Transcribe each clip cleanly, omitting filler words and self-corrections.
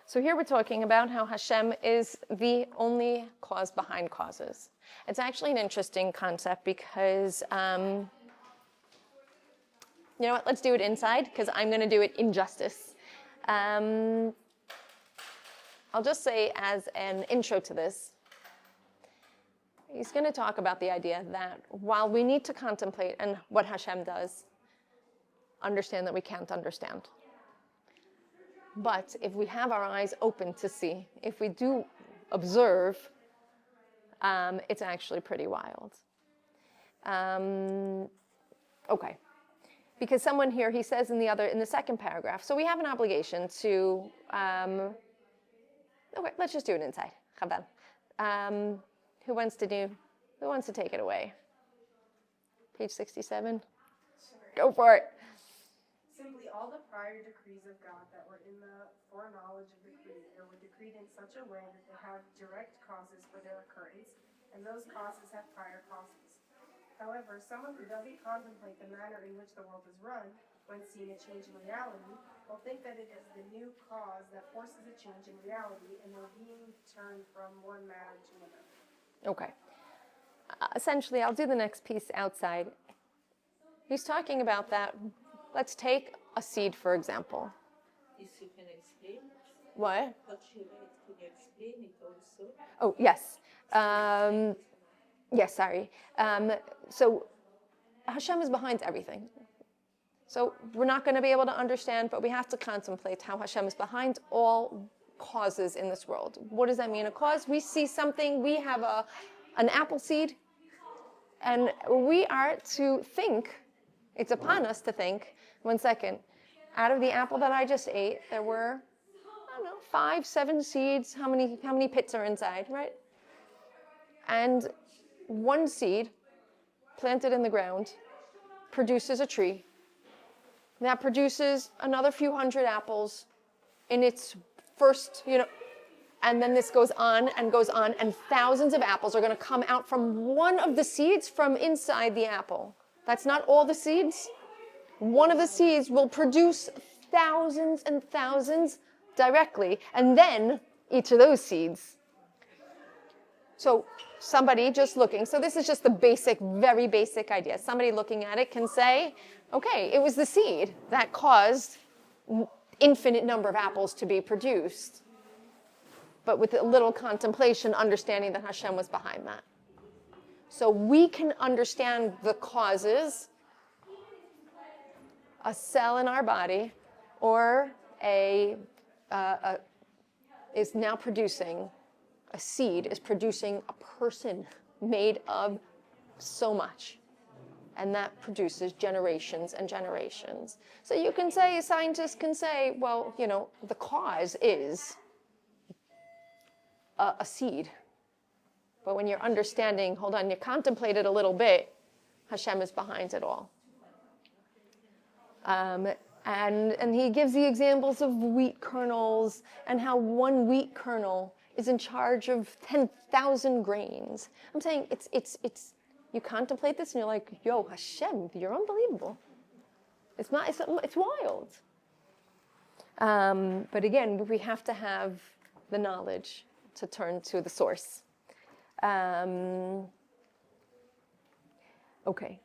So here we're talking about how Hashem is the only cause behind causes. It's actually an interesting concept because, you know what, let's do it inside because I'm going to do it injustice. I'll just say as an intro to this, he's going to talk about the idea that while we need to contemplate and what Hashem does, understand that we can't understand. But if we have our eyes open to see, if we do observe, it's actually pretty wild. Okay. Because someone here, he says in the second paragraph, so we have an obligation to, okay, let's just do it inside. Chabal. Who wants to take it away? Page 67. Go for it. Simply all the prior decrees of God that were in the foreknowledge of the Creator were decreed in such a way that they have direct causes for their occurrence, and those causes have prior causes. However, someone who doesn't contemplate the manner in which the world is run, when seeing a change in reality, will think that it is the new cause that forces a change in reality, and we're being turned from one matter to another. Okay. Essentially, I'll do the next piece outside. He's talking about that. Let's take a seed, for example. If you can explain. What? What she writes, can you explain it also? Oh, yes. Yes, sorry. So Hashem is behind everything. So we're not going to be able to understand, but we have to contemplate how Hashem is behind all causes in this world. What does that mean? A cause? We see something, we have an apple seed, and we are to think, it's upon us to think, 1 second, out of the apple that I just ate, there were, I don't know, 5, 7 seeds. How many pits are inside, right? And one seed planted in the ground produces a tree that produces another few hundred apples in its first, and then this goes on, and thousands of apples are going to come out from one of the seeds from inside the apple. That's not all the seeds. One of the seeds will produce thousands and thousands directly, and then each of those seeds. So somebody just looking, so this is just the basic, very basic idea. Somebody looking at it can say, okay, it was the seed that caused infinite number of apples to be produced. But with a little contemplation, understanding that Hashem was behind that. So we can understand the causes. A cell in our body or is now producing, a seed is producing a person made of so much. And that produces generations and generations. So you can say, scientists can say, well, the cause is a seed. But when you're understanding, hold on, you contemplate it a little bit, Hashem is behind it all. And he gives the examples of wheat kernels and how one wheat kernel is in charge of 10,000 grains. I'm saying it's you contemplate this and you're like, yo, Hashem, you're unbelievable. It's wild. But again, we have to have the knowledge to turn to the source. Okay.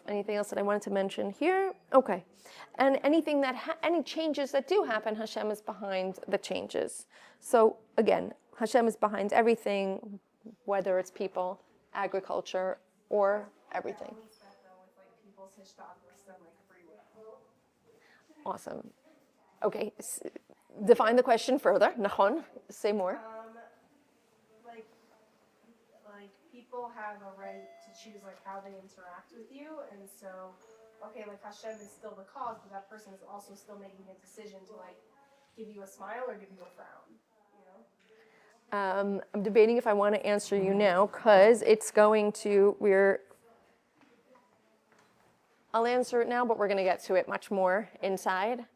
Anything else that I wanted to mention here? Okay. And anything any changes that do happen, Hashem is behind the changes. So again, Hashem is behind everything, whether it's people, agriculture, or everything. Awesome. Okay. Define the question further. Nachon, say more. People have a right to choose how they interact with you, and so Hashem is still the cause, but that person is also still making a decision to give you a smile or give you a frown. I'm debating if I want to answer you now because it's going to I'll answer it now, but we're going to get to it much more inside.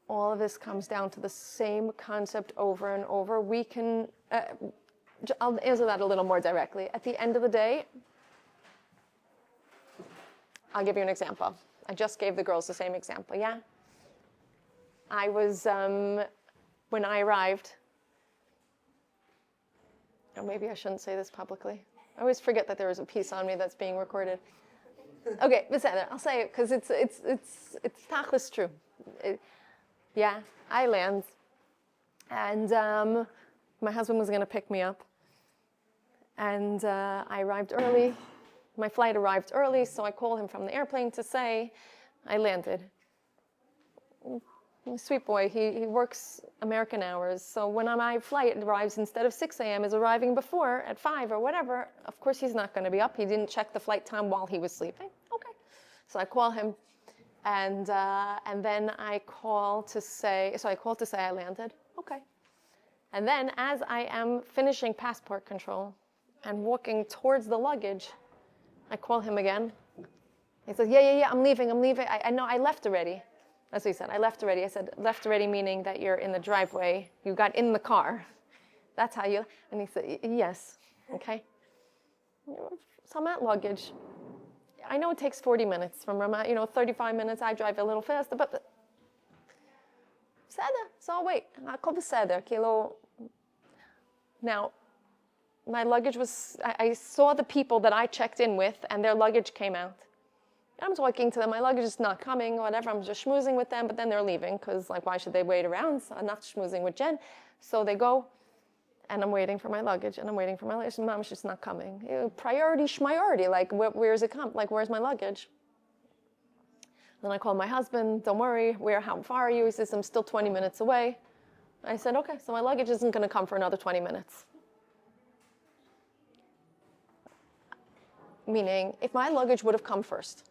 All of this comes down to the same concept over and over. We can I'll answer that a little more directly. At the end of the day, I'll give you an example. I just gave the girls the same example, yeah? I was, when I arrived, or maybe I shouldn't say this publicly. I always forget that there is a piece on me that's being recorded. Okay, beseder, I'll say it because it's tachlis true. Yeah, I land, and my husband was going to pick me up, and I arrived early. My flight arrived early, so I called him from the airplane to say I landed. Sweet boy, he works American hours, so when my flight arrives, instead of 6 a.m. is arriving before at 5 or whatever, of course he's not going to be up. He didn't check the flight time while he was sleeping. Okay, so I call him, and then I call to say, I landed. Okay, and then as I am finishing passport control and walking towards the luggage, I call him again. He says, yeah, I'm leaving. I know I left already. That's what he said. I left already. I said, left already meaning that you're in the driveway. You got in the car. That's how you... And he said, yes. Okay. So I'm at luggage. I know it takes 40 minutes from Ramat, 35 minutes. I drive a little faster, but... Seder. So I'll wait. I'll call the Seder. Kilo. Now, my luggage was... I saw the people that I checked in with, and their luggage came out. I'm talking to them, my luggage is not coming, whatever, I'm just schmoozing with them, but then they're leaving, because why should they wait around? So I'm not schmoozing with Jen. So they go, and I'm waiting for my luggage, and Mom's just not coming. Priority schmiority, where's it come? Where's my luggage? Then I call my husband, don't worry, how far are you? He says, I'm still 20 minutes away. I said, okay, so my luggage isn't going to come for another 20 minutes. Meaning, if my luggage would have come first,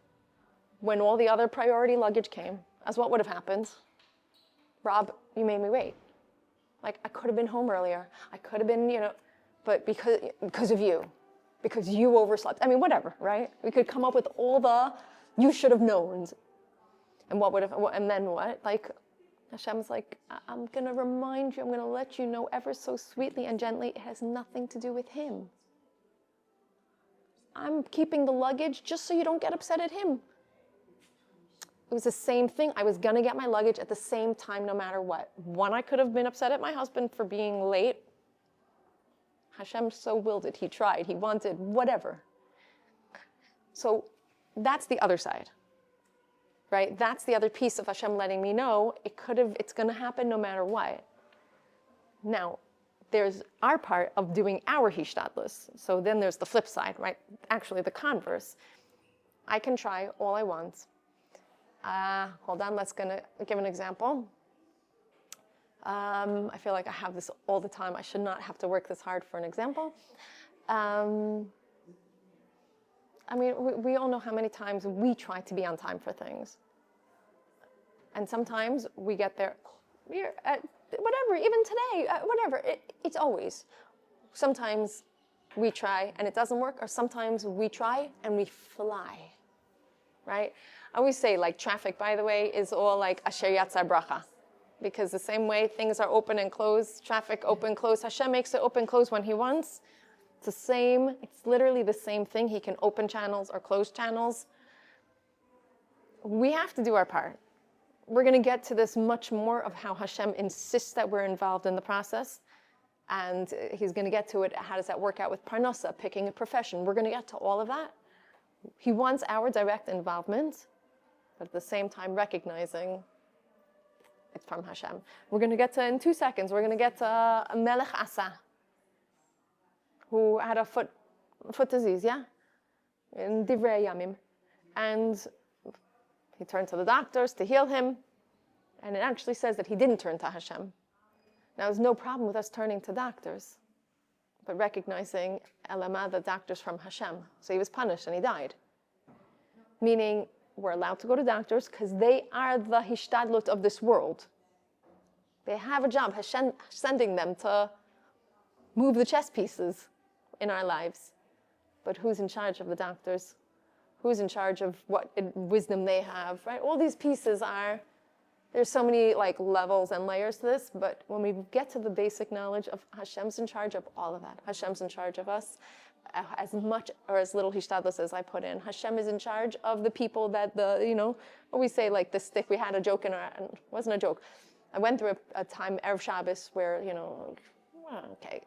when all the other priority luggage came, as what would have happened? Rob, you made me wait. I could have been home earlier. I could have been, but because of you. Because you overslept. I mean, whatever, right? We could come up with all the you should have known. And then what? Hashem's I'm going to remind you, I'm going to let you know ever so sweetly and gently, it has nothing to do with him. I'm keeping the luggage just so you don't get upset at him. It was the same thing. I was going to get my luggage at the same time no matter what. One, I could have been upset at my husband for being late. Hashem so willed it. He tried. He wanted whatever. So that's the other side, right? That's the other piece of Hashem letting me know it's going to happen no matter what. Now, there's our part of doing our hishtadlus. So then there's the flip side, right? Actually, the converse. I can try all I want. Hold on, give an example. I feel like I have this all the time. I should not have to work this hard for an example. We all know how many times we try to be on time for things. And sometimes we get there, whatever, even today, whatever, it's always. Sometimes we try and it doesn't work, or sometimes we try and we fly, right? I always say, traffic, by the way, is all asher yatzar bracha. Because the same way things are open and closed, traffic open, close, Hashem makes it open, close when he wants. It's literally the same thing. He can open channels or close channels. We have to do our part. We're going to get to this much more of how Hashem insists that we're involved in the process. And he's going to get to it. How does that work out with parnasa, picking a profession? We're going to get to all of that. He wants our direct involvement, but at the same time recognizing it's from Hashem. We're going to get to, in 2 seconds, we're going to get to Melech Asa, who had a foot disease, yeah? In Divrei Yamim. And he turned to the doctors to heal him, and it actually says that he didn't turn to Hashem. Now, there's no problem with us turning to doctors, but recognizing Elama, the doctors from Hashem. So he was punished and he died. Meaning, we're allowed to go to doctors because they are the hishtadlut of this world. They have a job, Hashem sending them to move the chess pieces in our lives. But who's in charge of the doctors? Who's in charge of what wisdom they have, right? All these pieces there's so many levels and layers to this, but when we get to the basic knowledge of Hashem's in charge of all of that. Hashem's in charge of us. as much or as little hishtadlus as I put in, Hashem is in charge of the people that we say like the stick. We had a joke and it wasn't a joke. I went through a time, Erev Shabbos, where, okay,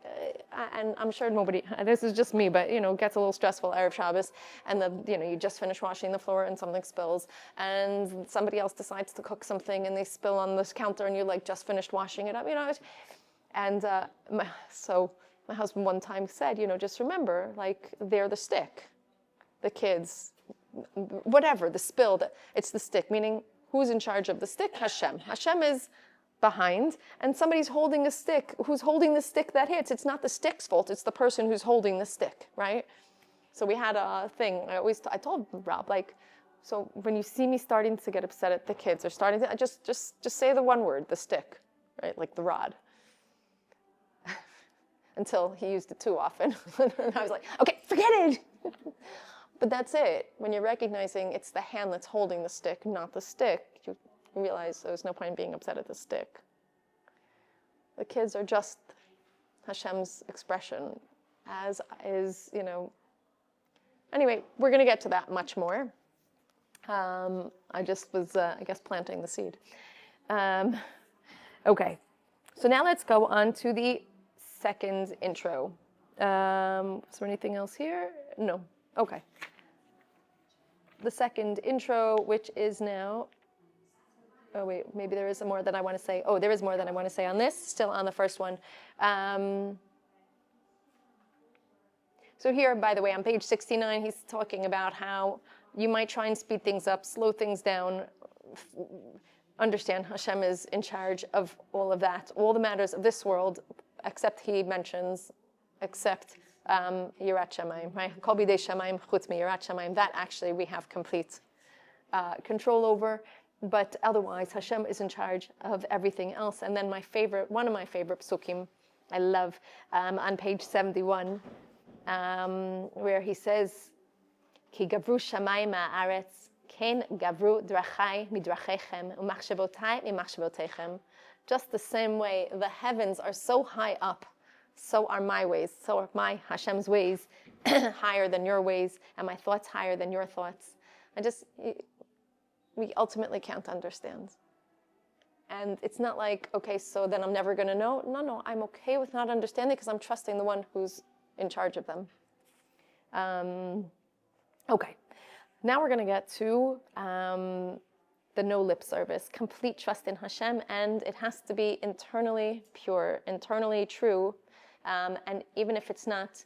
and I'm sure nobody, this is just me, but, it gets a little stressful, Erev Shabbos, and you just finish washing the floor and something spills, and somebody else decides to cook something and they spill on this counter and you just finished washing it up, and so my husband one time said, just remember, they're the stick, the kids, whatever, the spill, it's the stick, meaning who's in charge of the stick? Hashem. Hashem is behind, and somebody's holding a stick. Who's holding the stick that hits? It's not the stick's fault, it's the person who's holding the stick, right? So we had a thing, I told Rob, so when you see me starting to get upset at the kids, or starting to, just say the one word, the stick, right? Like the rod. Until he used it too often. And I was like, okay, forget it. But that's it. When you're recognizing it's the hand that's holding the stick, not the stick, you realize there's no point in being upset at the stick. The kids are just Hashem's expression, as is, Anyway, we're going to get to that much more. I just was, planting the seed. Okay, so now let's go on to the second intro. Is there anything else here? No. Okay. The second intro, which is now, oh wait, maybe there is more that I want to say. Oh, there is more that I want to say on this, still on the first one. So here, by the way, on page 69, he's talking about how you might try and speed things up, slow things down, understand Hashem is in charge of all of that, all the matters of this world, except he mentions, except Yirat Shamayim, right? Kol bidei Shamayim chutz mi Yirat Shamayim. That actually we have complete control over, but otherwise Hashem is in charge of everything else. And then one of my favorite psukim, I love, on page 71, where he says, Ki gavru Shamayim ha'aretz, ken gavru drachai midrachechem, u'machshavotai mimachshavotechem. Just the same way the heavens are so high up, so are my ways, so are my Hashem's ways higher than your ways, and my thoughts higher than your thoughts. We ultimately can't understand. And it's not like, okay, so then I'm never going to know. No, I'm okay with not understanding because I'm trusting the one who's in charge of them. Okay, now we're going to get to the no lip service, complete trust in Hashem, and it has to be internally pure, internally true, and even if it's not,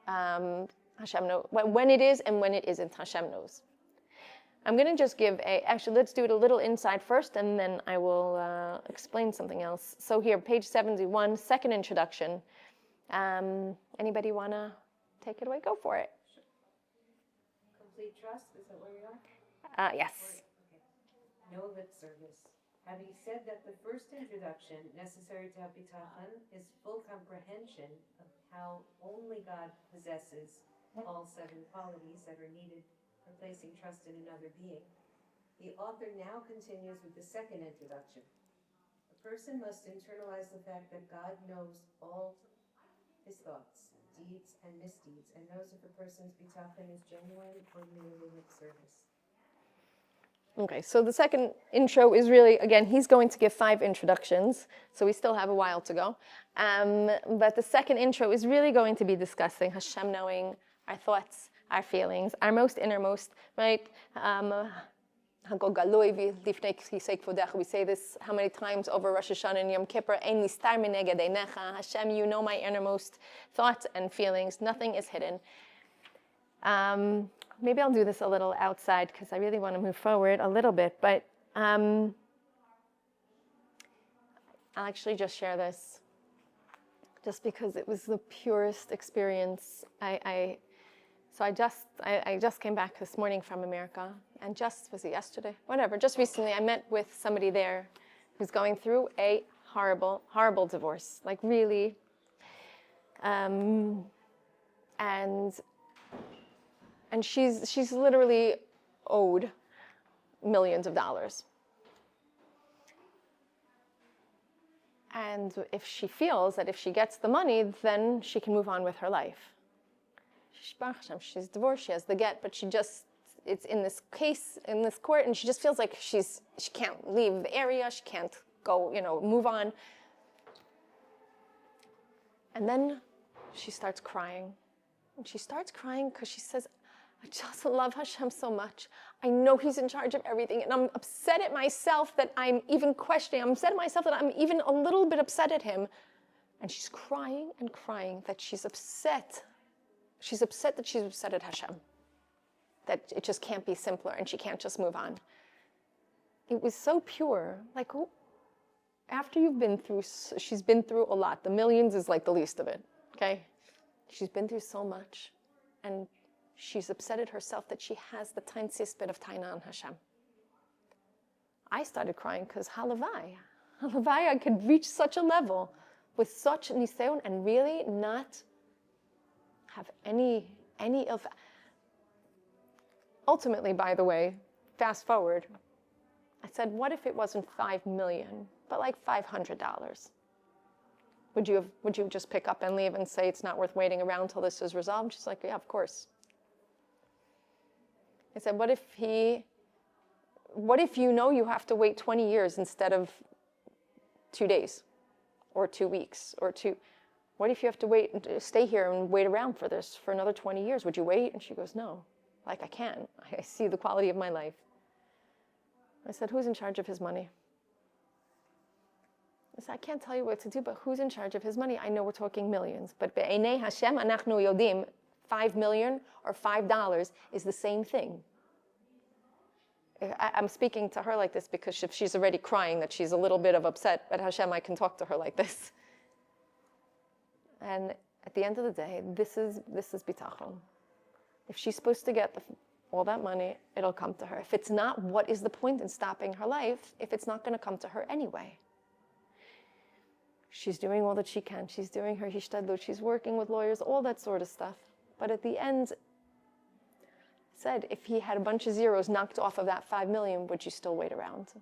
Hashem knows. When it is and when it isn't, Hashem knows. I'm going to just give actually let's do it a little inside first, and then I will explain something else. So here, page 71, second introduction. Anybody want to take it away? Go for it. Complete trust, is that where we are? Yes. No lip service. Having said that, the first introduction necessary to HaBitachon is full comprehension of how only God possesses all seven qualities that are needed for placing trust in another being. The author now continues with the second introduction. A person must internalize the fact that God knows all his thoughts, deeds, and misdeeds, and knows if a person's bitachon is genuine or merely lip service. Okay, so the second intro is really, again, he's going to give 5 introductions, so we still have a while to go. But the second intro is really going to be discussing Hashem knowing our thoughts, our feelings, our most innermost, right? We say this how many times over Rosh Hashanah and Yom Kippur, Hashem, you know my innermost thoughts and feelings, nothing is hidden. Maybe I'll do this a little outside because I really want to move forward a little bit, but I'll actually just share this just because it was the purest experience. I just came back this morning from America, and was it yesterday? Whatever, just recently I met with somebody there who's going through a horrible, horrible divorce, like really, and she's literally owed millions of dollars. And if she feels that if she gets the money, then she can move on with her life. Baruch Hashem, she's divorced, she has the get, but it's in this case, in this court, and she just feels like she can't leave the area, she can't go, move on. And then she starts crying. And she starts crying because she says, I just love Hashem so much. I know He's in charge of everything, and I'm upset at myself that I'm even questioning. I'm upset at myself that I'm even a little bit upset at Him. And she's crying and crying that she's upset. She's upset that she's upset at Hashem. That it just can't be simpler, and she can't just move on. It was so pure. Like, after she's been through a lot. The millions is like the least of it, okay? She's been through so much, and she's upset at herself that she has the tiniest bit of taina on Hashem. I started crying because halavai, I could reach such a level with such niseon and really not have any of. Ultimately, by the way, fast forward, I said, what if it wasn't $5 million, but like $500? Would you just pick up and leave and say it's not worth waiting around till this is resolved? She's like, yeah, of course. I said, what if you have to wait 20 years instead of 2 days or 2 weeks what if you have to stay here and wait around for this for another 20 years? Would you wait? And she goes, no, like I can. I see the quality of my life. I said, who's in charge of his money? I said, I can't tell you what to do, but who's in charge of his money? I know we're talking millions, but be'enei Hashem anachnu yodim, 5 million or $5 is the same thing. I'm speaking to her like this because if she's already crying that she's a little bit of upset at Hashem, I can talk to her like this. And at the end of the day, this is bitachon. If she's supposed to get all that money, it'll come to her. If it's not, what is the point in stopping her life if it's not going to come to her anyway? She's doing all that she can. She's doing her hishtadlut. She's working with lawyers, all that sort of stuff. But at the end, said, if he had a bunch of zeros knocked off of that 5 million, would you still wait around?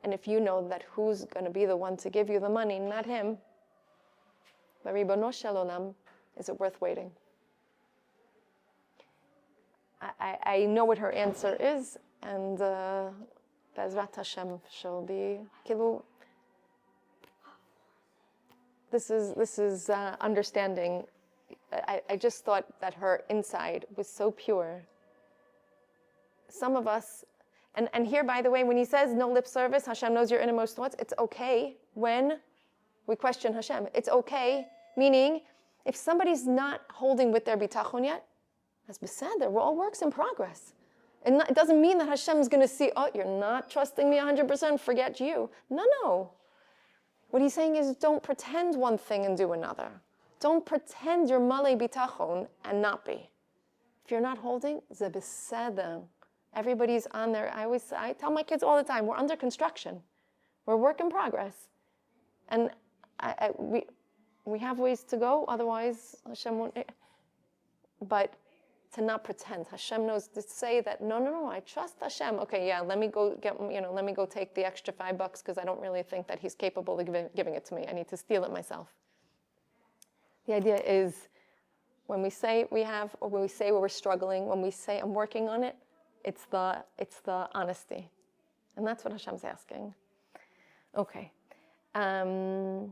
And if you know that who's going to be the one to give you the money, not him, but Ribono Shel Olam, is it worth waiting? I know what her answer is, and Be'ezrat Hashem, she'll be kilu. This is understanding. I just thought that her inside was so pure. Some of us, and here, by the way, when he says no lip service, Hashem knows your innermost thoughts, it's okay when we question Hashem. It's okay, meaning if somebody's not holding with their bitachon yet, as beseder, we're all works in progress. And it doesn't mean that Hashem's going to see, oh, you're not trusting me 100%, forget you. No. What he's saying is don't pretend one thing and do another. Don't pretend you're malei bitachon and not be. If you're not holding, ze beseder. Everybody's on there. I tell my kids all the time, we're under construction. We're work in progress. And we have ways to go, otherwise Hashem won't. But to not pretend. Hashem knows to say that, no, I trust Hashem. Okay, yeah, let me go take the extra $5 because I don't really think that He's capable of giving it to me. I need to steal it myself. The idea is when we say we have, or when we say we're struggling, when we say I'm working on it, it's the honesty. And that's what Hashem's asking. Okay. And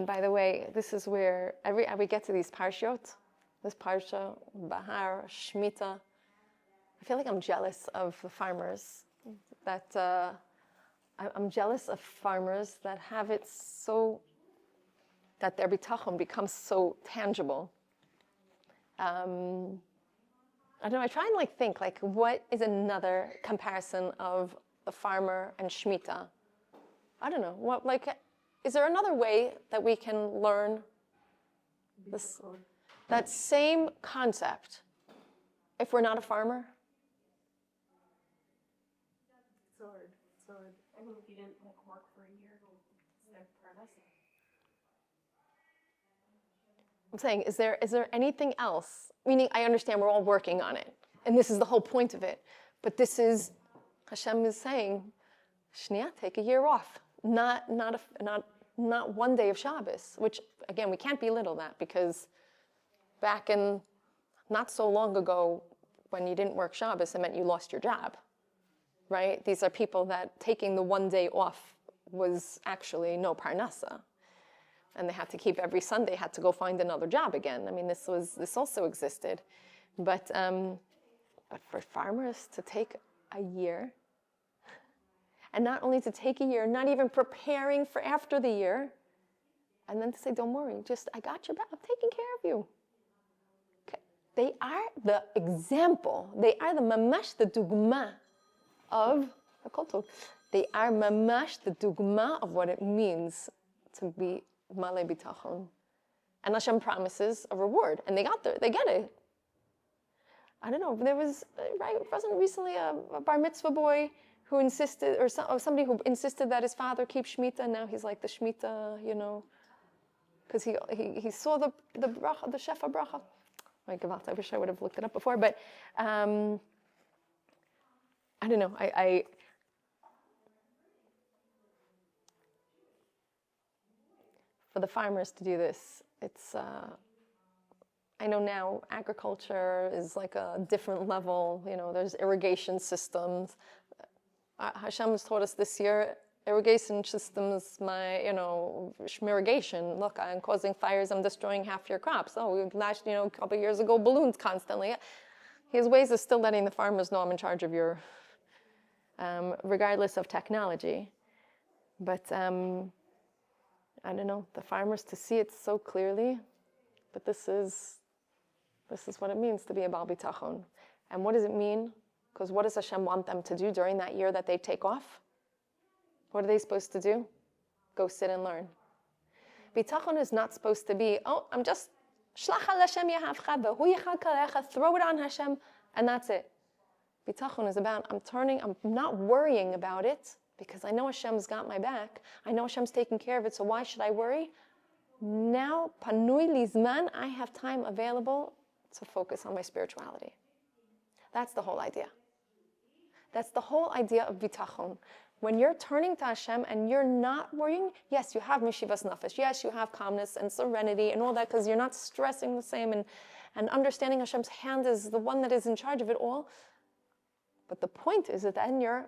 by the way, this is where we get to these parshiot, this parsha, Bahar, Shemitah. I feel like I'm jealous of the farmers that, I'm jealous of farmers that have it so, that their bitachon becomes so tangible. I don't know, I try and think, what is another comparison of the farmer and Shemitah? I don't know, is there another way that we can learn this, that same concept if we're not a farmer? It's hard. I mean, if you didn't work for a year, it's part of it. I'm saying, is there anything else? Meaning, I understand we're all working on it, and this is the whole point of it. But this is, Hashem is saying, Shnia, take a year off. Not 1 day of Shabbos, which, again, we can't belittle that because back in not so long ago, when you didn't work Shabbos, it meant you lost your job, right? These are people that taking the one day off was actually no parnasa. And they had to keep every Sunday, had to go find another job again. I mean, this also existed. But for farmers to take a year, and not only to take a year, not even preparing for after the year, and then to say, don't worry, I got your back, I'm taking care of you. Okay. They are the example, they are the mamash, the dugma of the kotel. They are mamash, the dugma of what it means to be malei bitachon. And Hashem promises a reward, and they get it. I don't know, there wasn't recently a bar mitzvah boy who insisted, or somebody who insisted that his father keep Shemitah, and now he's like the Shemitah, because he saw the bracha, the shefa bracha. My God, I wish I would have looked it up before, but I don't know. For the farmers to do this, it's. I know now agriculture is like a different level. There's irrigation systems. Hashem has taught us this year, irrigation systems, irrigation. Look, I'm causing fires, I'm destroying half your crops. Last, a couple of years ago, balloons constantly. His ways is still letting the farmers know I'm in charge of your, regardless of technology. But I don't know, the farmers to see it so clearly, but this is what it means to be a Baal Bitachon. And what does it mean? Because what does Hashem want them to do during that year that they take off? What are they supposed to do? Go sit and learn. Bitachon is not supposed to be, I'm just, shlach al Hashem yahavcha, v'hu yichal kalecha, throw it on Hashem, and that's it. Bitachon is about, I'm not worrying about it, because I know Hashem's got my back. I know Hashem's taking care of it, so why should I worry? Now, panui lizman, I have time available to focus on my spirituality. That's the whole idea. That's the whole idea of bitachon. When you're turning to Hashem and you're not worrying, yes, you have mishivas nafesh, yes, you have calmness and serenity and all that, because you're not stressing the same, and understanding Hashem's hand is the one that is in charge of it all. But the point is that then you're,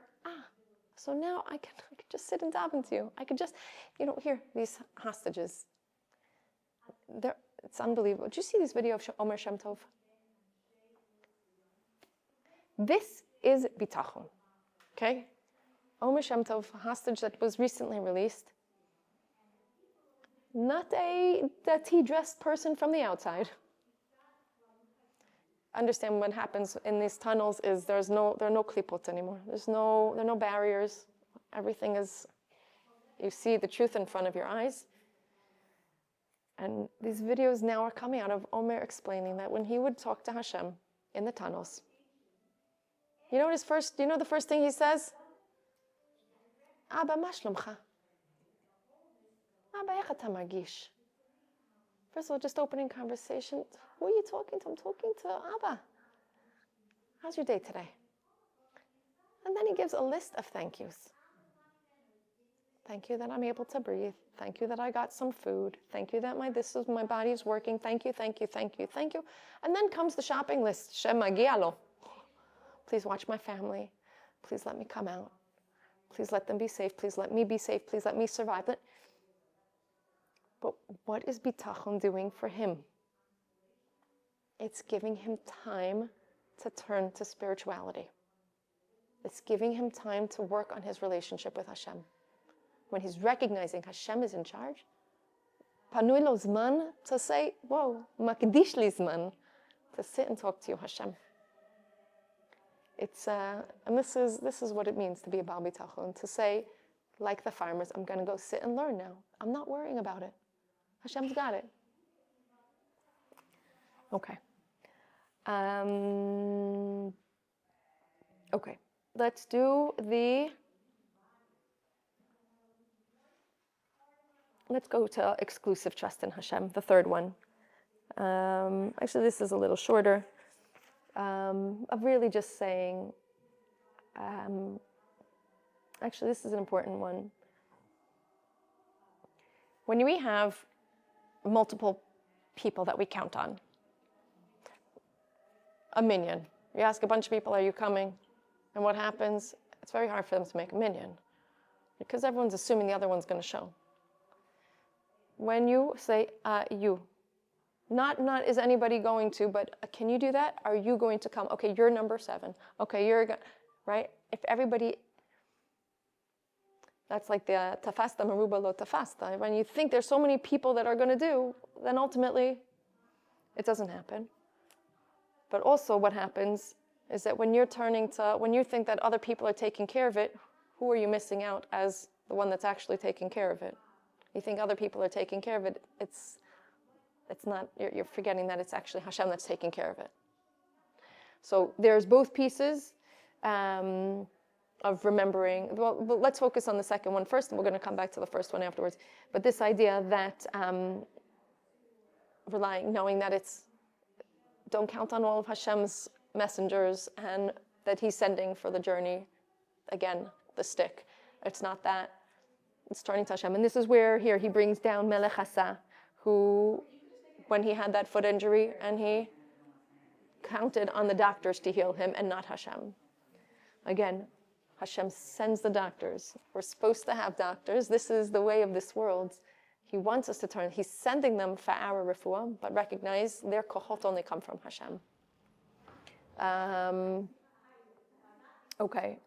so now I can just sit and daven to you. I could just, here, these hostages. It's unbelievable. Did you see this video of Omer Shem Tov? This is bitachon, okay? Omer Shem Tov, a hostage that was recently released. Not a tea-dressed person from the outside. Understand what happens in these tunnels is there are no klipot anymore. There are no barriers. Everything is, you see the truth in front of your eyes. And these videos now are coming out of Omer explaining that when he would talk to Hashem in the tunnels, the first thing he says? Abba, ma shlomcha? Abba, איך אתה מרגיש? First of all, just opening conversation. Who are you talking to? I'm talking to Abba. How's your day today? And then he gives a list of thank yous. Thank you that I'm able to breathe. Thank you that I got some food. Thank you that my body is working. Thank you, thank you, thank you, thank you. And then comes the shopping list. Shem magia lo. Please watch my family. Please let me come out. Please let them be safe. Please let me be safe. Please let me survive. But what is bitachon doing for him? It's giving him time to turn to spirituality. It's giving him time to work on his relationship with Hashem. When he's recognizing Hashem is in charge, panui lo zman, to say, whoa, makdish li zman, to sit and talk to you, Hashem. It's and this is what it means to be a Baal Bitachon, to say, like the farmers, I'm going to go sit and learn now. I'm not worrying about it. Hashem's got it. Okay. Okay. Let's go to exclusive trust in Hashem, the third one. Actually, this is a little shorter. Of really just saying, actually, this is an important one. When we have multiple people that we count on, a minyan. You ask a bunch of people, are you coming? And what happens? It's very hard for them to make a minyan because everyone's assuming the other one's going to show. When you say, you, not is anybody going to, but can you do that? Are you going to come? Okay, you're number 7. Okay, you're going, right? If everybody, that's like the tafasta maruba lo tafasta. When you think there's so many people that are going to do, then ultimately it doesn't happen. But also what happens is that when you think that other people are taking care of it, who are you missing out as the one that's actually taking care of it? You think other people are taking care of it, it's not, you're forgetting that it's actually Hashem that's taking care of it. So there's both pieces of remembering. Well, let's focus on the second one first, and we're going to come back to the first one afterwards. But this idea that knowing that don't count on all of Hashem's messengers and that he's sending for the journey, again, the stick. It's not that. It's turning to Hashem. And this is where here he brings down Melech Asa, who, when he had that foot injury, and he counted on the doctors to heal him and not Hashem. Again, Hashem sends the doctors. We're supposed to have doctors. This is the way of this world. He wants us to turn. He's sending them for our refuah, but recognize their kohot only come from Hashem. Okay.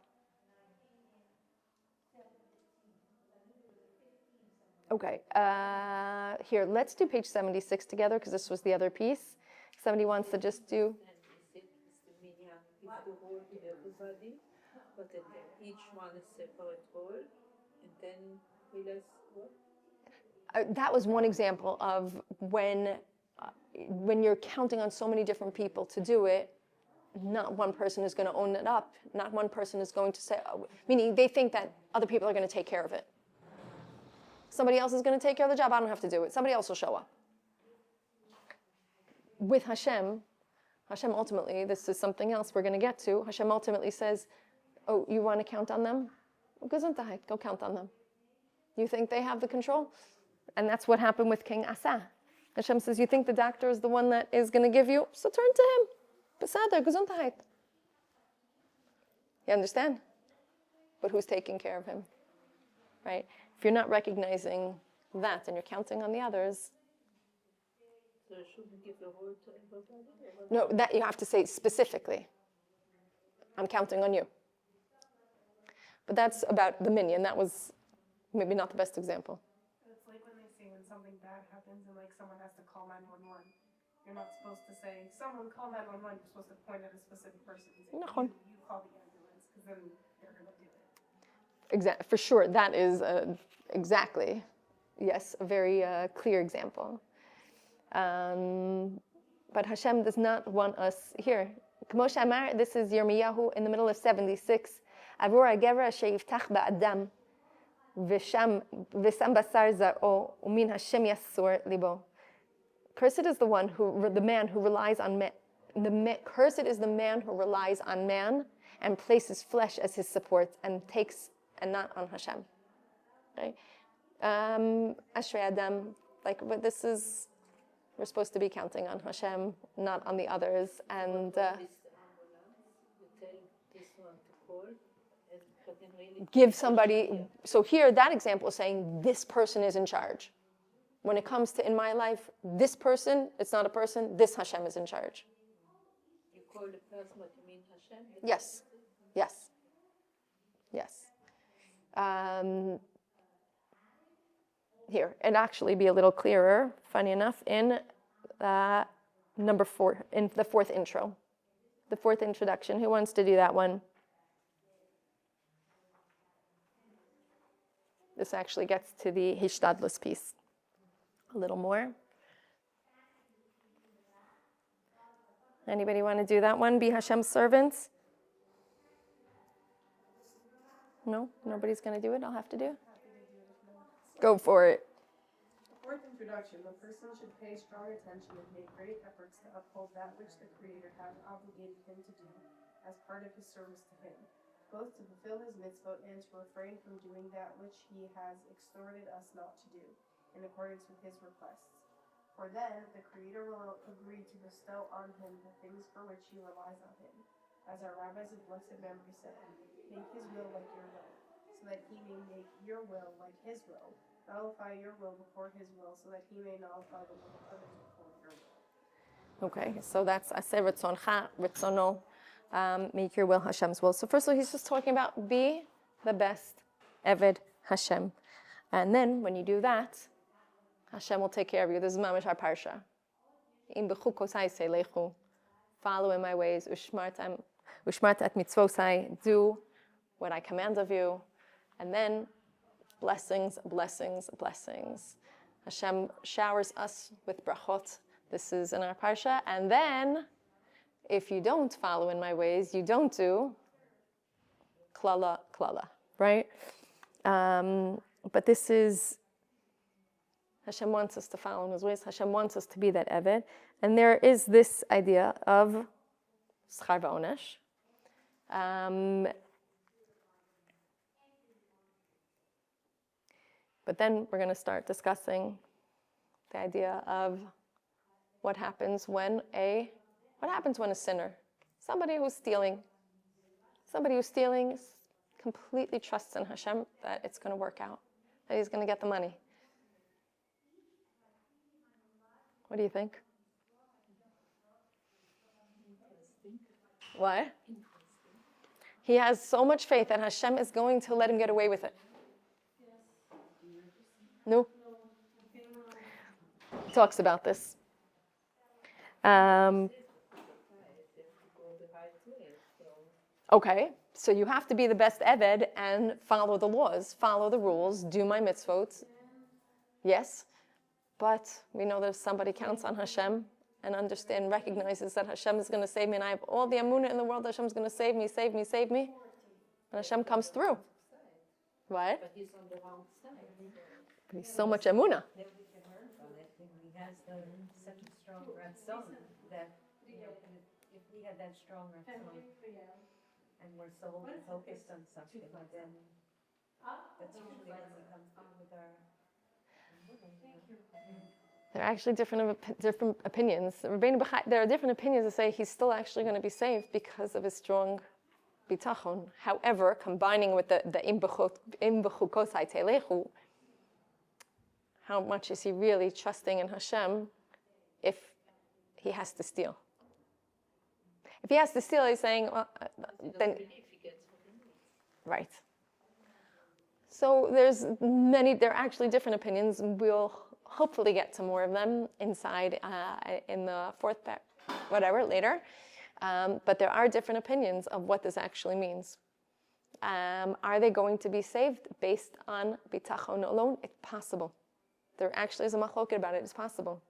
Okay. Here, let's do page 76 together because this was the other piece. Somebody wants to just do. But then each one is separate whole, and then realize what? That was one example of when you're counting on so many different people to do it, not one person is going to own it up. Not one person is going to say, meaning they think that other people are going to take care of it. Somebody else is going to take care of the job. I don't have to do it. Somebody else will show up. With Hashem ultimately, this is something else we're going to get to. Hashem ultimately says, oh, you want to count on them? Gesundheit, go count on them. You think they have the control? And that's what happened with King Asa. Hashem says, you think the doctor is the one that is going to give you? So turn to him. Besader, Gesundheit. You understand? But who's taking care of him? Right? If you're not recognizing that and you're counting on the others. So I shouldn't give the whole to everybody? No, that you have to say specifically. I'm counting on you. But that's about the minyan. That was maybe not the best example. It's like when they say when something bad happens and like someone has to call 911. You're not supposed to say, someone call 911. You're supposed to point at a specific person and say, you call the ambulance, because then they're going to do it. Exactly, for sure. That is exactly, yes, a very clear example. But Hashem does not want us here. K'mo she'amar, this is Yirmiyahu in the middle of 76. Avur ha'gever asher yiftach ba'adam v'sham basar zar'o umin Hashem yasur libo. Cursed is the man who relies on man. Cursed is the man who relies on man and places flesh as his support and not on Hashem. Right? Ashrei Adam, but this is, we're supposed to be counting on Hashem, not on the others. And give somebody. So here, that example is saying this person is in charge. When it comes to in my life, this person, it's not a person, this Hashem is in charge. You call the person what you mean Hashem? Yes. Here, and actually be a little clearer, funny enough, in number 4, in the 4th intro. The 4th introduction. Who wants to do that one? This actually gets to the Hishtadlus piece a little more. Anybody want to do that one? Be Hashem's servants? No? Nobody's going to do it? I'll have to do it? Go for it. 4th introduction. The person should pay strong attention and make great efforts to uphold that which the Creator has obligated him to do as part of his service to him, both to fulfill his mitzvot and to refrain from doing that which he has exhorted us not to do, in accordance with his requests. For then the Creator will agree to bestow on him the things for which he relies on him. As our rabbis of blessed memory said, make his will like your will, so that he may make your will like his will. Nullify your will before his will, so that he may nullify the will of others before your will. Okay, so that's Aseh Ritzoncha, Ritzono, make your will, Hashem's will. So first of all, he's just talking about be the best Eved Hashem. And then when you do that, Hashem will take care of you. This is Mamash our Parsha. Im b'chukosai seilechu, follow in my ways, ushmart at mitzvosai, do what I command of you. And then blessings, blessings, blessings. Hashem showers us with brachot. This is in our Parsha. And then, if you don't follow in my ways, you don't do klala, klala, right? But this is, Hashem wants us to follow in his ways. Hashem wants us to be that Eved. And there is this idea of schar v'onesh. But then we're going to start discussing the idea of what happens when a sinner, somebody who's stealing completely trusts in Hashem that it's going to work out, that he's going to get the money. What do you think? What? He has so much faith that Hashem is going to let him get away with it. No? Talks about this. Okay, so you have to be the best Eved and follow the laws, follow the rules, do my mitzvot. Yes, but we know that if somebody counts on Hashem and recognizes that Hashem is going to save me, and I have all the amunah in the world, Hashem is going to save me, save me, save me, and Hashem comes through. What? But he's on the wrong side. But he's so much amunah. Then we can learn from it. And he has such a strong ratzon that, if we had that strong ratzon and we're so focused on something, then that's usually when we come through with our. There are actually different opinions. There are different opinions that say he's still actually going to be saved because of his strong bitachon. However, combining with the im b'chukosai telechu, how much is he really trusting in Hashem if he has to steal? If he has to steal, he's saying, well, then right. So there are actually different opinions. We'll hopefully get to more of them inside in the fourth later. But there are different opinions of what this actually means. Are they going to be saved based on bitachon alone? It's possible. There actually is a machloket about it. It's possible.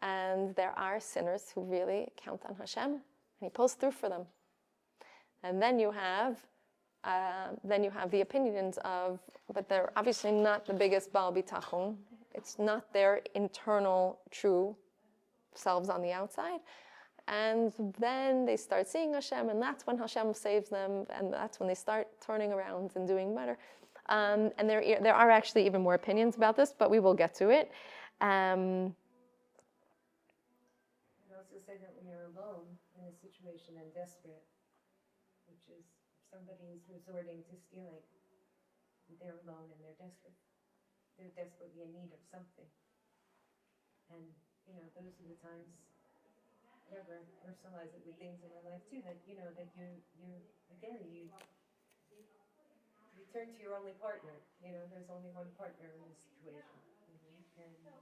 And there are sinners who really count on Hashem, and he pulls through for them. And then you have the opinions of, but they're obviously not the biggest Baal Bitachon. It's not their internal true selves on the outside. And then they start seeing Hashem, and that's when Hashem saves them, and that's when they start turning around and doing better. And there are actually even more opinions about this, but we will get to it. You also say that when you're alone in a situation and desperate, which is if somebody is resorting to stealing, they're alone and they're desperate. They're desperately in need of something. And, those are the times, whatever, personalize it with things in my life too, that, that you turn to your only partner. There's only one partner in this situation. And I don't know,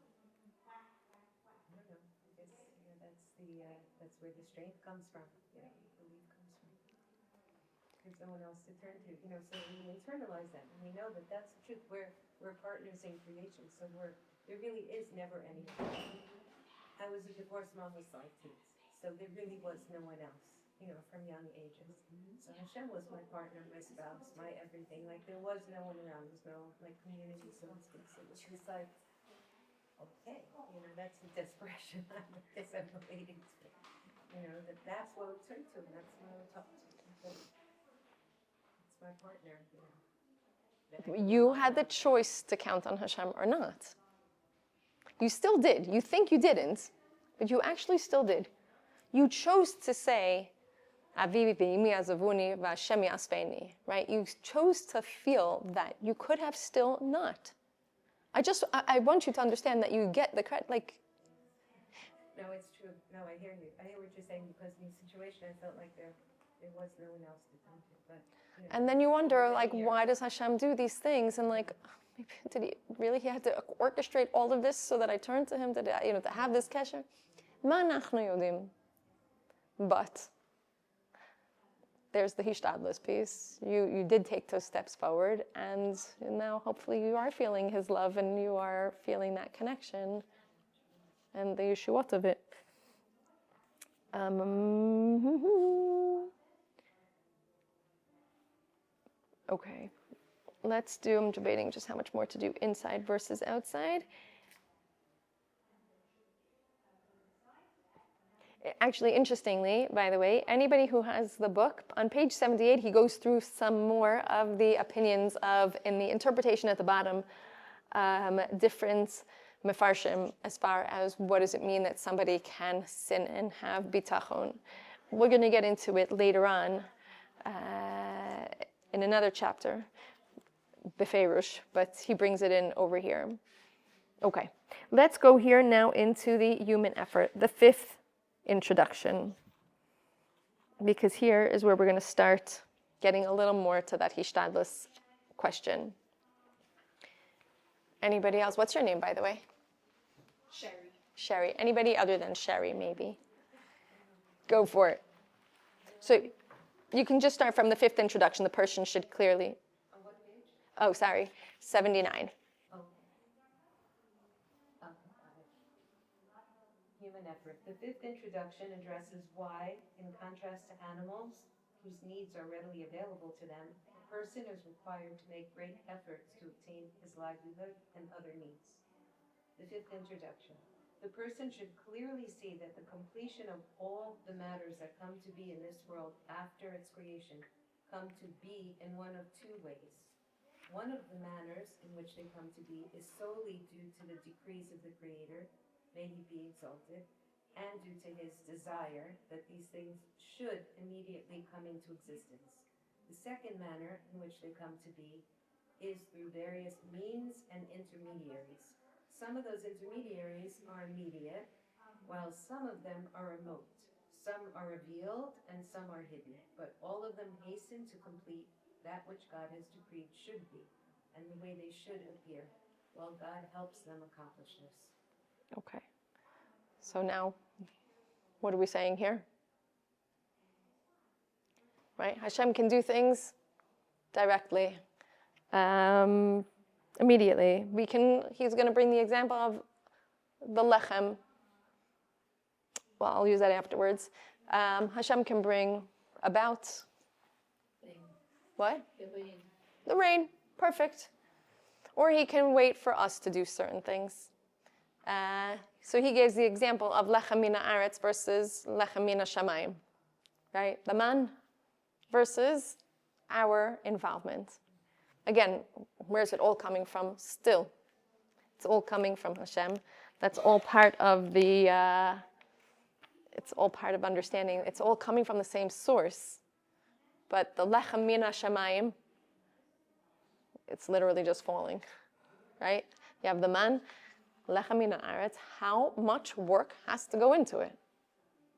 I guess, that's where the strength comes from, belief comes from. There's no one else to turn to, so we internalize that, and we know that that's the truth. We're partners in creation, so there really is never any. I was a divorced mom with 5 kids, so there really was no one else, from young ages. So Hashem was my partner, my spouse, my everything. Like, there was no one around, there was no, community, so to speak. So it was just like, okay, that's the desperation I guess I'm relating to. That's what we turn to, and that's what we talk to. It's my partner, You had the choice to count on Hashem or not. You still did. You think you didn't, but you actually still did. You chose to say, Avivi v'imi azavuni v'Hashem yasfeini, right? You chose to feel that. You could have still not. I want you to understand that you get the credit, like. No, it's true. No, I hear you. I hear what you're saying, because in the situation I felt like there was no one else to turn to. But, you know, And then you wonder, like, why does Hashem do these things? And like, did he really? He had to orchestrate all of this so that I turn to him, to have this kesher? Ma nachnu yodim. But there's the hishtadlus piece. You did take those steps forward, and now hopefully you are feeling his love and you are feeling that connection and the yeshuot of it. Okay, let's do, I'm debating just how much more to do inside versus outside. Actually, interestingly, by the way, anybody who has the book, on page 78, he goes through some more of the opinions of, in the interpretation at the bottom, different mefarshim as far as what does it mean that somebody can sin and have bitachon. We're going to get into it later on in another chapter, Befeirush, but he brings it in over here. Okay, let's go here now into the human effort, the fifth introduction, because here is where we're going to start getting a little more to that hishtadlus question. Anybody else? What's your name, by the way? Sherry. Sherry. Anybody other than Sherry, maybe? Go for it. So you can just start from the fifth introduction. The person should clearly... On what page? Oh, sorry. 79. Oh. Human effort. The fifth introduction addresses why, in contrast to animals, whose needs are readily available to them, a person is required to make great efforts to obtain his livelihood and other needs. The fifth introduction. The person should clearly see that the completion of all the matters that come to be in this world after its creation come to be in one of two ways. One of the manners in which they come to be is solely due to the decrees of the Creator, may he be exalted, and due to his desire that these things should immediately come into existence. The second manner in which they come to be is through various means and intermediaries. Some of those intermediaries are immediate, while some of them are remote. Some are revealed and some are hidden, but all of them hasten to complete that which God has decreed should be, and the way they should appear, while God helps them accomplish this. Okay. So now, what are we saying here? Right? Hashem can do things directly, immediately. He's going to bring the example of the lechem. Well, I'll use that afterwards. Hashem can bring about... What? The rain. Perfect. Or he can wait for us to do certain things. So he gives the example of lechem mina aretz versus lechem mina shamayim. Right? The man versus our involvement. Again, where's it all coming from? Still. It's all coming from Hashem. That's all part of the... it's all part of understanding. It's all coming from the same source. But the lechem mina shamayim, it's literally just falling, right? You have the man, lechem mina aretz. How much work has to go into it,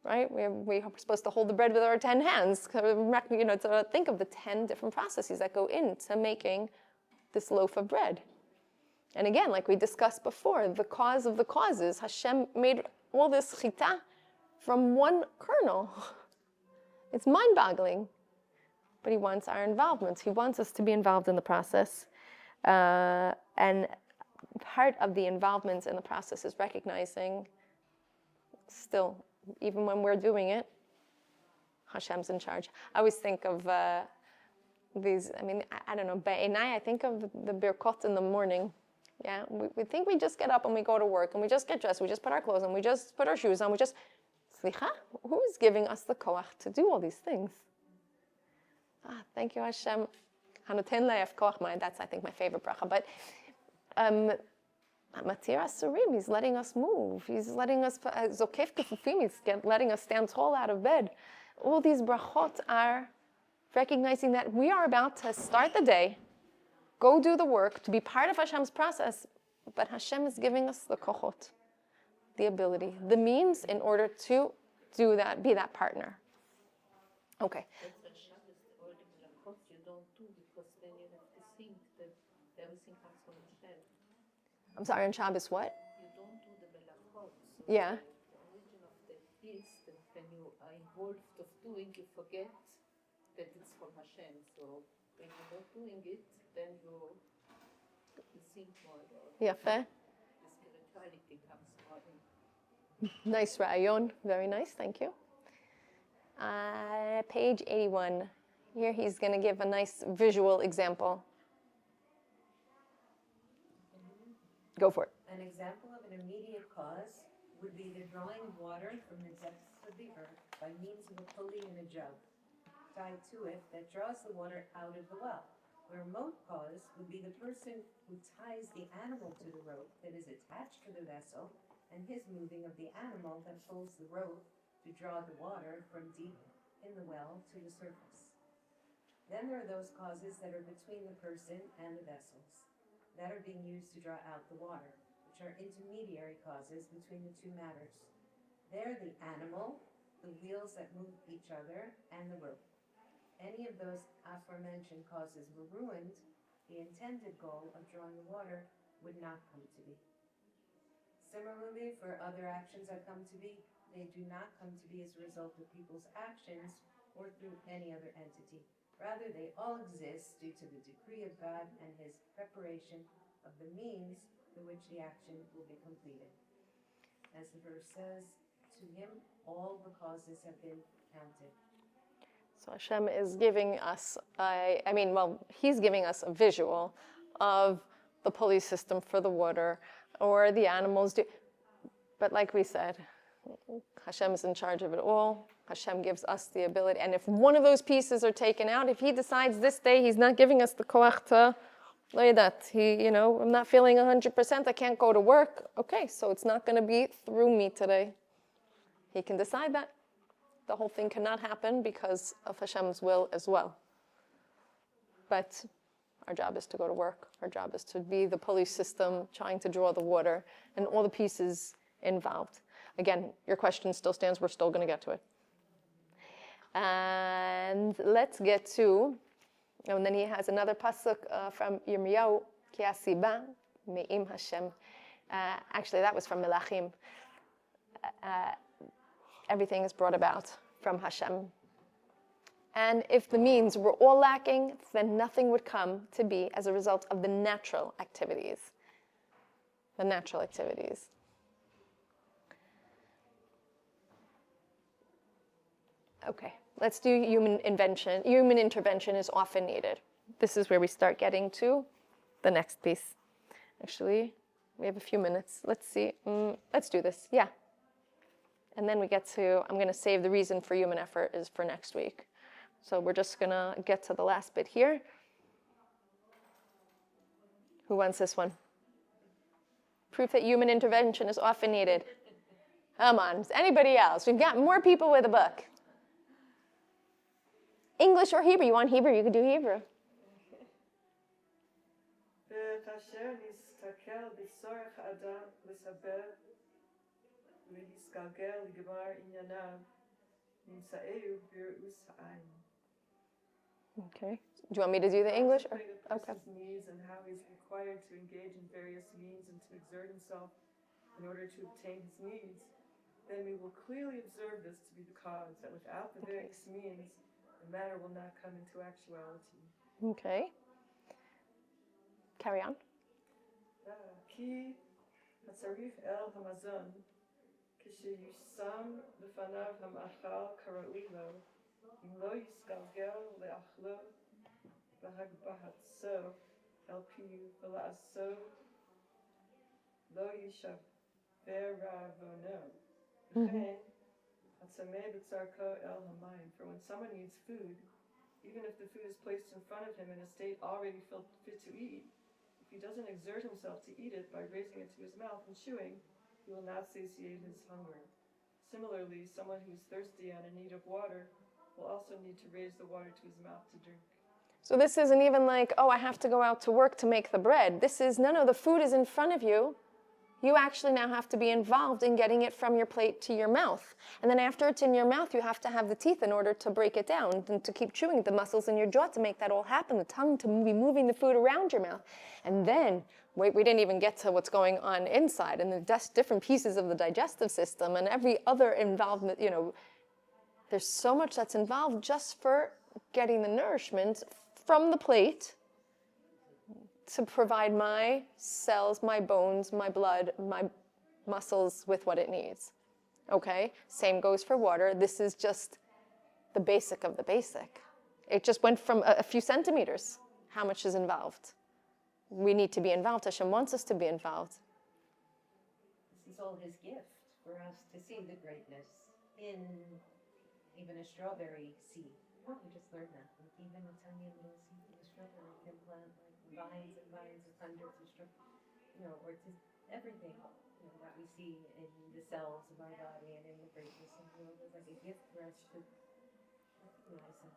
right? We are supposed to hold the bread with our 10 hands, to think of the 10 different processes that go into making this loaf of bread. And again, like we discussed before, the cause of the causes, Hashem made all this chita from one kernel. It's mind-boggling. But he wants our involvement. He wants us to be involved in the process. And part of the involvement in the process is recognizing still, even when we're doing it, Hashem's in charge. I always think of these, I don't know, Be'enai, I think of the birkot in the morning. Yeah, we think we just get up and we go to work and we just get dressed, we just put our clothes on, we just put our shoes on, Slicha, who is giving us the koach to do all these things? Thank you, Hashem. That's, I think, my favorite bracha. But Matir Asurim, he's letting us move. He's letting us, Zokef Kefufim, he's letting us stand tall out of bed. All these brachot are recognizing that we are about to start the day, go do the work, to be part of Hashem's process, but Hashem is giving us the kochot, the ability, the means in order to do that, be that partner. Okay. That's when Shabbos, all the melachot you don't do because then you have to think that everything comes from Hashem. I'm sorry, on Shabbos what? You don't do the melachot. So Yeah. The origin of that is that when you are involved of doing, you forget that it's from Hashem. So when you're not doing it, then you think more about it. Yafeh. The spirituality comes more in. Nice rayon. Very nice, thank you. Page 81. Here he's going to give a nice visual example. Go for it. An example of an immediate cause would be the drawing of water from the depths of the earth by means of a pulley in a jug tied to it that draws the water out of the well. A remote cause would be the person who ties the animal to the rope that is attached to the vessel and his moving of the animal that pulls the rope to draw the water from deep in the well to the surface. Then there are those causes that are between the person and the vessels, that are being used to draw out the water, which are intermediary causes between the two matters. They're the animal, the wheels that move each other, and the rope. Any of those aforementioned causes were ruined, the intended goal of drawing the water would not come to be. Similarly, for other actions that come to be, they do not come to be as a result of people's actions or through any other entity. Rather, they all exist due to the decree of God and his preparation of the means through which the action will be completed. As the verse says, to him all the causes have been counted. So Hashem is giving us, he's giving us a visual of the pulley system for the water, or the animals do. But like we said, Hashem is in charge of it all. Hashem gives us the ability. And if one of those pieces are taken out, if he decides this day he's not giving us the koach to, I'm not feeling 100%, I can't go to work. Okay, so it's not going to be through me today. He can decide that. The whole thing cannot happen because of Hashem's will as well. But our job is to go to work. Our job is to be the pulley system, trying to draw the water, and all the pieces involved. Again, your question still stands. We're still going to get to it. And let's get to, and then he has another pasuk from Yirmiyahu, Ki hasiba me'im Hashem. Actually, that was from Melachim. Everything is brought about from Hashem. And if the means were all lacking, then nothing would come to be as a result of the natural activities. The natural activities. Okay, let's do human invention. Human intervention is often needed. This is where we start getting to the next piece. Actually, we have a few minutes. Let's see. Let's do this. Yeah. And then we get to, I'm going to save the reason for human effort is for next week. So we're just going to get to the last bit here. Who wants this one? Proof that human intervention is often needed. Come on, anybody else? We've got more people with a book. English or Hebrew? You want Hebrew? You can do Hebrew. Okay. Do you want me to do the English? Or? Okay. Needs and how he's required to engage in various means and to exert himself in order to obtain his needs, then we will clearly observe this to be the cause that without the various means, the matter will not come into actuality. Okay. Carry on. Ki hatzarich el hamazon kisheyusam b'fanav hamachal karaui lo im lo yisgalgel le'achlo v'hagbahatso el piyu v'la'aso lo yishaver ravono v'chein hatzameh b'tzarko el hamayim. For when someone needs food, even if the food is placed in front of him in a state already fit to eat, if he doesn't exert himself to eat it by raising it to his mouth and chewing, he will not satiate his hunger. Similarly, someone who is thirsty and in need of water will also need to raise the water to his mouth to drink. So this isn't even like, oh, I have to go out to work to make the bread. This is, no, the food is in front of you. You actually now have to be involved in getting it from your plate to your mouth. And then after it's in your mouth, you have to have the teeth in order to break it down and to keep chewing the muscles in your jaw to make that all happen, the tongue to be moving the food around your mouth. And then, wait, we didn't even get to what's going on inside and the different pieces of the digestive system and every other involvement, you know, there's so much that's involved just for getting the nourishment from the plate to provide my cells, my bones, my blood, my muscles with what it needs. Okay? Same goes for water. This is just the basic of the basic. It just went from a few centimeters. How much is involved? We need to be involved. Hashem wants us to be involved. This is all his gift for us to see the greatness in even a strawberry seed. Oh, we just learned that. Like even a tiny little seed of a strawberry can plant like vines and vines of hundreds of strawberries, you know, or to everything, you know, that we see in the cells of our body and in the greatness of the world is like a gift for us to recognize it.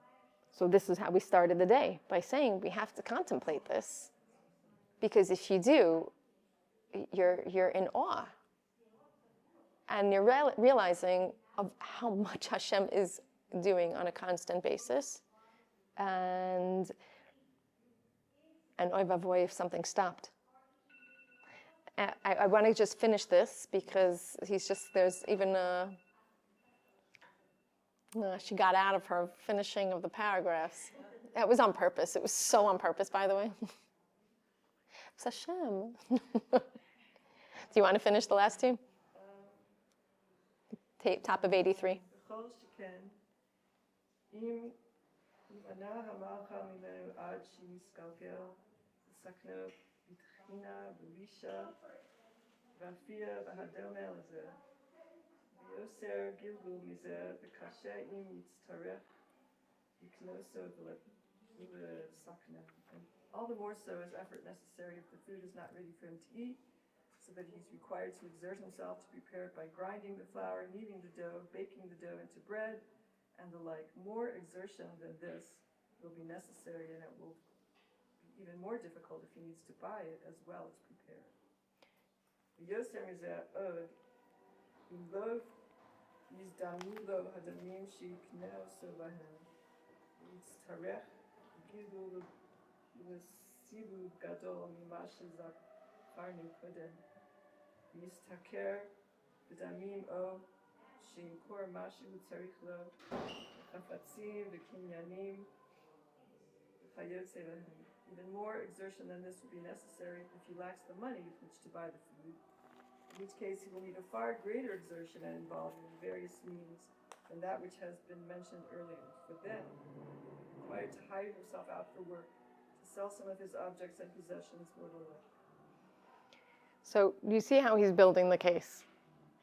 So this is how we started the day, by saying we have to contemplate this. Because if you do, you're in awe. And you're realizing of how much Hashem is doing on a constant basis. And oy vavoy if something stopped. I want to just finish this because there's even she got out of her finishing of the paragraphs. It was on purpose. It was so on purpose, by the way. It's Hashem. Do you want to finish the last two? Top of 83. All the more so is effort necessary if the food is not ready for him to eat, so that he's required to exert himself to prepare it by grinding the flour, kneading the dough, baking the dough into bread, and the like. More exertion than this will be necessary, and it will be even more difficult if he needs to buy it as well as prepare it. Yoser mizeh od, imlov yizdamulo hadamim sheikneu sobahem, yitztarech gidul l'sibud gadol mima shezakarnu kodem, yistaker b'damim o sheimkor mashu tzarich lo, chafatzim v'kinyanim v'chayotze lahem. Even more exertion than this will be necessary if he lacks the money with which to buy the food. In each case, he will need a far greater exertion and involvement in various means than that which has been mentioned earlier. But then, required to hire himself out for work, to sell some of his objects and possessions more to live. So you see how he's building the case.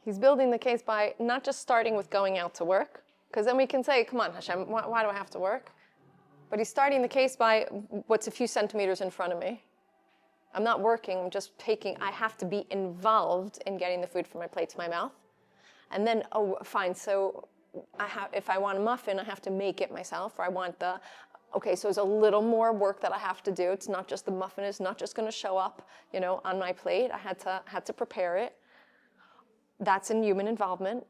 He's building the case by not just starting with going out to work, because then we can say, come on, Hashem, why do I have to work? But he's starting the case by what's a few centimeters in front of me. I'm not working, I'm just I have to be involved in getting the food from my plate to my mouth. And then, oh, fine, so if I want a muffin, I have to make it myself, or okay, so there's a little more work that I have to do. It's not just the muffin is not just going to show up, on my plate. I had to prepare it. That's in human involvement.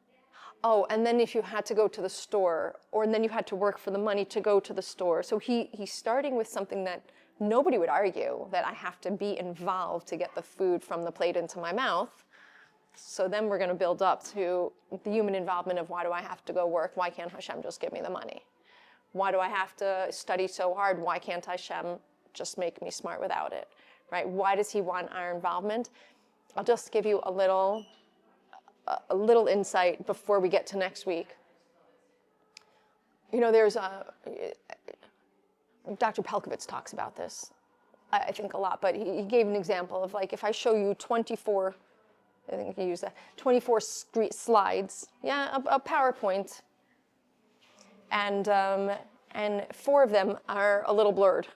Oh, and then if you had to go to the store, and then you had to work for the money to go to the store. So he's starting with something that nobody would argue, that I have to be involved to get the food from the plate into my mouth. So then we're going to build up to the human involvement of why do I have to go work? Why can't Hashem just give me the money? Why do I have to study so hard? Why can't Hashem just make me smart without it? Right? Why does he want our involvement? I'll just give you a little insight before we get to next week. There's Dr. Pelkovitz talks about this, I think a lot, but he gave an example of like, if I show you 24, I think he used that, 24 slides, a PowerPoint, and 4 of them are a little blurred.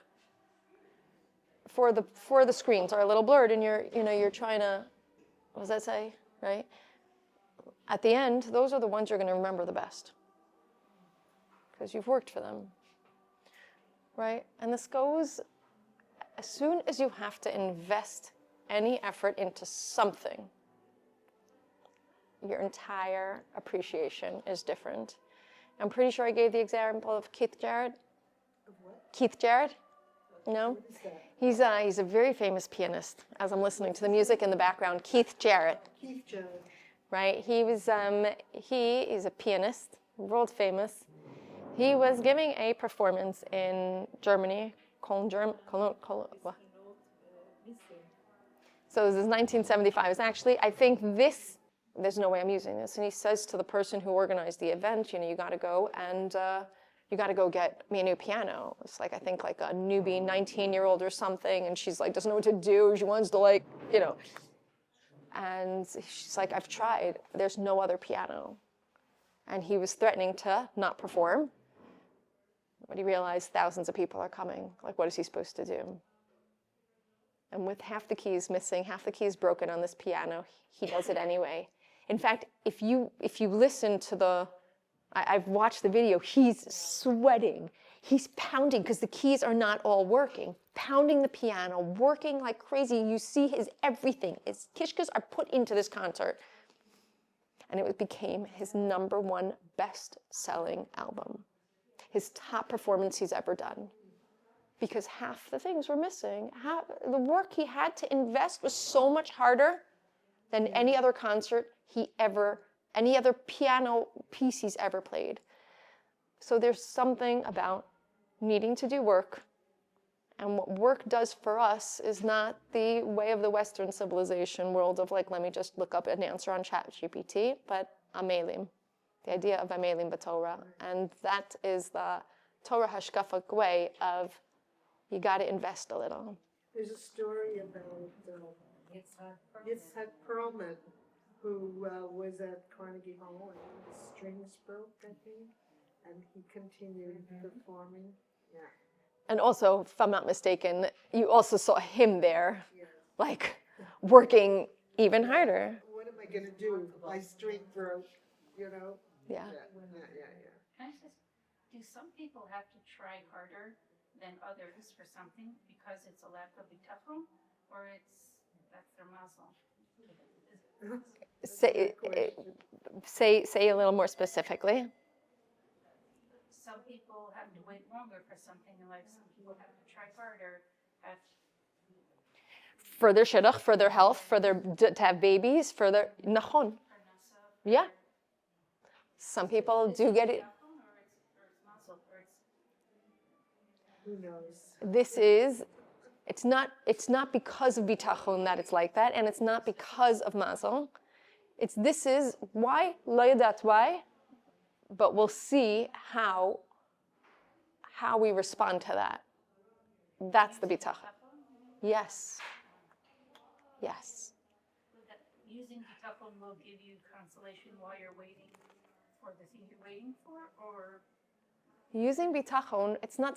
before the screens are a little blurred and you're trying to, what does that say, right? At the end, those are the ones you're going to remember the best because you've worked for them, right? And this goes, as soon as you have to invest any effort into something, your entire appreciation is different. I'm pretty sure I gave the example of Keith Jarrett. Keith Jarrett? No? He's a very famous pianist, as I'm listening to the music in the background. Keith Jarrett. Keith Jarrett. Right? He is a pianist, world famous. He was giving a performance in Germany, Cologne. So this is 1975. It's actually, I think there's no way I'm using this. And he says to the person who organized the event, you got to go and you got to go get me a new piano. It's like, I think like a newbie 19-year-old or something. And she's like, doesn't know what to do. She wants to And she's like, I've tried. There's no other piano. And he was threatening to not perform. But he realized thousands of people are coming. Like, what is he supposed to do? And with half the keys missing, half the keys broken on this piano, he does it anyway. In fact, if you listen to I've watched the video, he's sweating. He's pounding because the keys are not all working. Pounding the piano, working like crazy. You see his everything. His kishkas are put into this concert. And it became his #1 best-selling album. His top performance he's ever done. Because half the things were missing. The work he had to invest was so much harder than any other concert any other piano piece he's ever played. So there's something about needing to do work. And what work does for us is not the way of the Western civilization world of like, let me just look up an answer on ChatGPT, but amelim, the idea of amelim b'Torah. And that is the Torah hashkafak way of you got to invest a little. There's a story about Yitzhak Perlman, who was at Carnegie Hall and his strings broke, I think, and he continued performing. Yeah. And also, if I'm not mistaken, you also saw him there, like, working even harder. What am I going to do? My string broke, Yeah. Yeah. Can I just, do some people have to try harder than others for something because it's a lack of bitachon, or that's their mazel? Say a little more specifically. Some people have to wait longer for something in life. Some people have to try harder. For their shidduch, for their health, to have babies, for their nachon. Yeah. Some people do get it. Who knows? It's not because of bitachon that it's like that, and it's not because of mazel. This is why, lo yadat why, but we'll see how we respond to that. That's the bitachon. Yes. Using bitachon will give you consolation while you're waiting for the thing you're waiting for, or? Using bitachon, it's not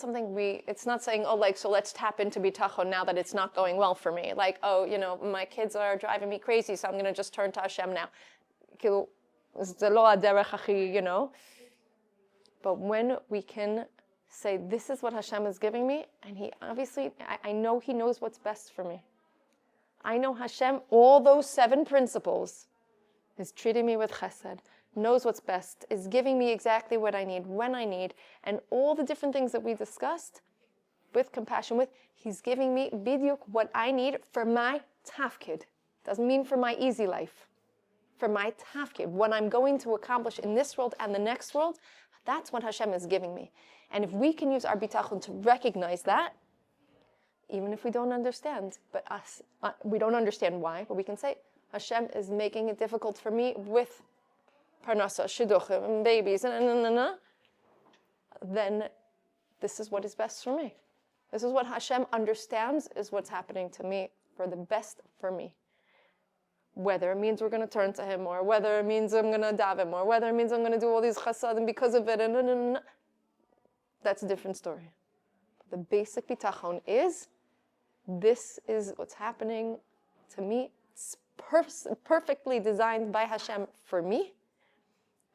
saying, so let's tap into bitachon now that it's not going well for me. Like, my kids are driving me crazy, so I'm going to just turn to Hashem now. But when we can say, this is what Hashem is giving me, and he obviously, I know he knows what's best for me. I know Hashem, all those 7 principles, is treating me with chesed, knows what's best, is giving me exactly what I need, when I need, and all the different things that we discussed with compassion he's giving me bidyuk what I need for my tafkid. Doesn't mean for my easy life. For my tafkid, what I'm going to accomplish in this world and the next world, that's what Hashem is giving me. And if we can use our bitachon to recognize that, even if we don't understand, we don't understand why, but we can say, Hashem is making it difficult for me with parnasa, shidduchim, and babies, then this is what is best for me. This is what Hashem understands is what's happening to me for the best for me. Whether it means we're going to turn to him, or whether it means I'm going to daven, or whether it means I'm going to do all these chasadim because of it, that's a different story. The basic bitachon is this is what's happening to me. It's perfectly designed by Hashem for me.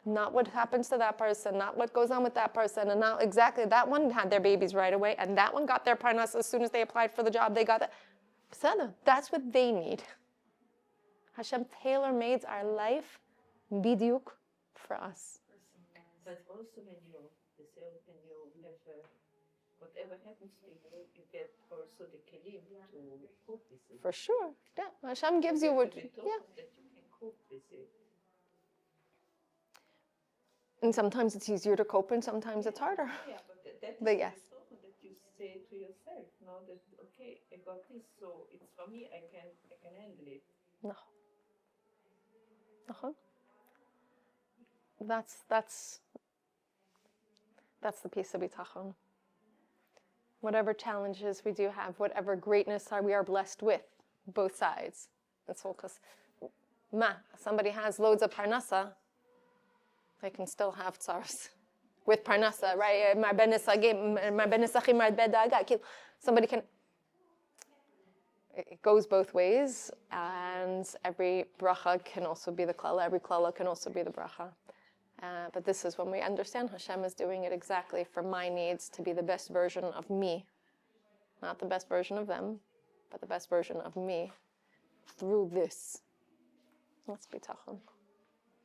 Not what happens to that person, not what goes on with that person, and not exactly that one had their babies right away, and that one got their parnas as soon as they applied for the job. They got it. That's what they need. Hashem tailor-made our life bidyuk for us. But also when you have whatever happens to you, you get also the kelim to cope with it. For sure. Yeah. Hashem gives you what, That you can cope with it. And sometimes it's easier to cope and sometimes it's harder. Yeah, that is But yes. that you say to yourself, now that okay, I got this, so it's for me, I can handle it. No. That's the piece of bitachon. Whatever challenges we do have, whatever greatness we are blessed with, both sides. That's all because somebody has loads of parnasa, they can still have tsaros with parnasa, right? Somebody can. It goes both ways, and every bracha can also be the klala. Every klala can also be the bracha. But this is when we understand Hashem is doing it exactly for my needs to be the best version of me, not the best version of them, but the best version of me through this. Let's bitachon.